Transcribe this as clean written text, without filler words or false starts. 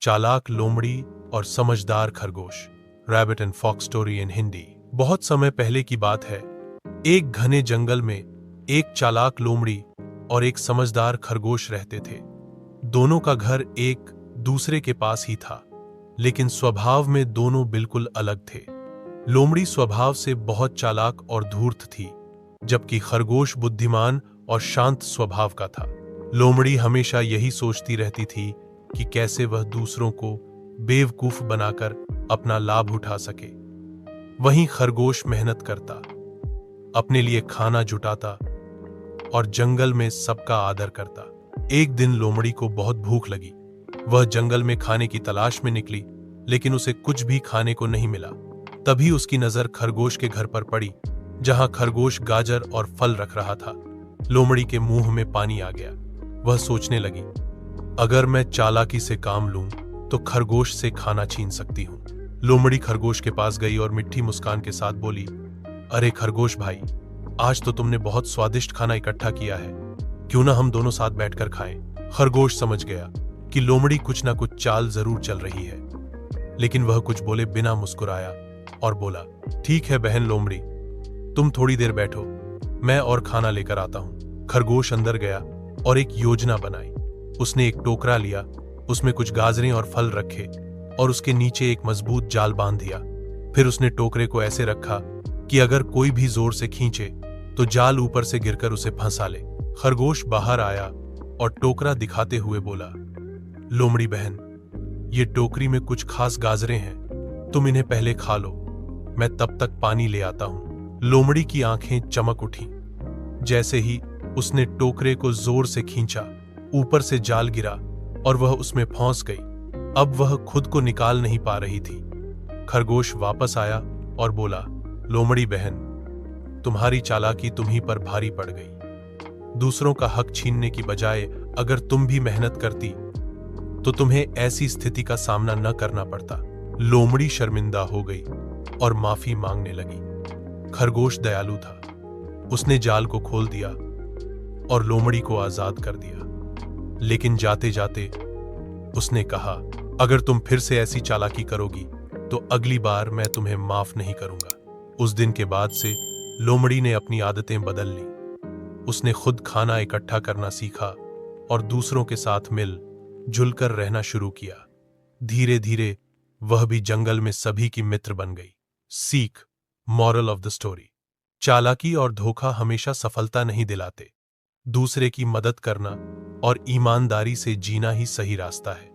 चालाक लोमड़ी और समझदार खरगोश। Rabbit and fox story in Hindi. बहुत समय पहले की बात है। एक घने जंगल में एक चालाक लोमड़ी और एक समझदार खरगोश रहते थे। दोनों का घर एक दूसरे के पास ही था, लेकिन स्वभाव में दोनों बिल्कुल अलग थे। लोमड़ी स्वभाव से बहुत चालाक और धूर्त थी, जबकि खरगोश बुद्धिमान और शांत स्वभाव का था। लोमड़ी हमेशा यही सोचती रहती थी कि कैसे वह दूसरों को बेवकूफ बनाकर अपना लाभ उठा सके। वहीं खरगोश मेहनत करता, अपने लिए खाना जुटाता और जंगल में सबका आदर करता। एक दिन लोमड़ी को बहुत भूख लगी। वह जंगल में खाने की तलाश में निकली, लेकिन उसे कुछ भी खाने को नहीं मिला। तभी उसकी नजर खरगोश के घर पर पड़ी, जहां खरगोश गाजर और फल रख रहा था। लोमड़ी के मुंह में पानी आ गया। वह सोचने लगी, अगर मैं चालाकी से काम लूं तो खरगोश से खाना छीन सकती हूं। लोमड़ी खरगोश के पास गई और मीठी मुस्कान के साथ बोली, अरे खरगोश भाई, आज तो तुमने बहुत स्वादिष्ट खाना इकट्ठा किया है, क्यों ना हम दोनों साथ बैठकर खाएं। खरगोश समझ गया कि लोमड़ी कुछ ना कुछ चाल जरूर चल रही है, लेकिन वह कुछ बोले बिना मुस्कुराया और बोला, ठीक है बहन लोमड़ी, तुम थोड़ी देर बैठो, मैं और खाना लेकर आता हूं। खरगोश अंदर गया और एक योजना बनाई। उसने एक टोकरा लिया, उसमें कुछ गाजरें और फल रखे और उसके नीचे एक मजबूत जाल बांध दिया। फिर उसने टोकरे को ऐसे रखा कि अगर कोई भी जोर से खींचे तो जाल ऊपर से गिरकर उसे फंसा ले। खरगोश बाहर आया और टोकरा दिखाते हुए बोला, लोमड़ी बहन, ये टोकरी में कुछ खास गाजरें हैं, तुम इन्हें पहले खा लो, मैं तब तक पानी ले आता हूं। लोमड़ी की आंखें चमक उठी। जैसे ही उसने टोकरे को जोर से खींचा, ऊपर से जाल गिरा और वह उसमें फंस गई। अब वह खुद को निकाल नहीं पा रही थी। खरगोश वापस आया और बोला, लोमड़ी बहन, तुम्हारी चालाकी तुम्ही पर भारी पड़ गई। दूसरों का हक छीनने की बजाय अगर तुम भी मेहनत करती तो तुम्हें ऐसी स्थिति का सामना न करना पड़ता। लोमड़ी शर्मिंदा हो गई और माफी मांगने लगी। खरगोश दयालु था। उसने जाल को खोल दिया और लोमड़ी को आजाद कर दिया। लेकिन जाते जाते उसने कहा, अगर तुम फिर से ऐसी चालाकी करोगी तो अगली बार मैं तुम्हें माफ नहीं करूंगा। उस दिन के बाद से लोमड़ी ने अपनी आदतें बदल ली। उसने खुद खाना इकट्ठा करना सीखा और दूसरों के साथ मिल जुलकर रहना शुरू किया। धीरे धीरे वह भी जंगल में सभी की मित्र बन गई। सीख, मॉरल ऑफ द स्टोरी, चालाकी और धोखा हमेशा सफलता नहीं दिलाते। दूसरे की मदद करना और ईमानदारी से जीना ही सही रास्ता है।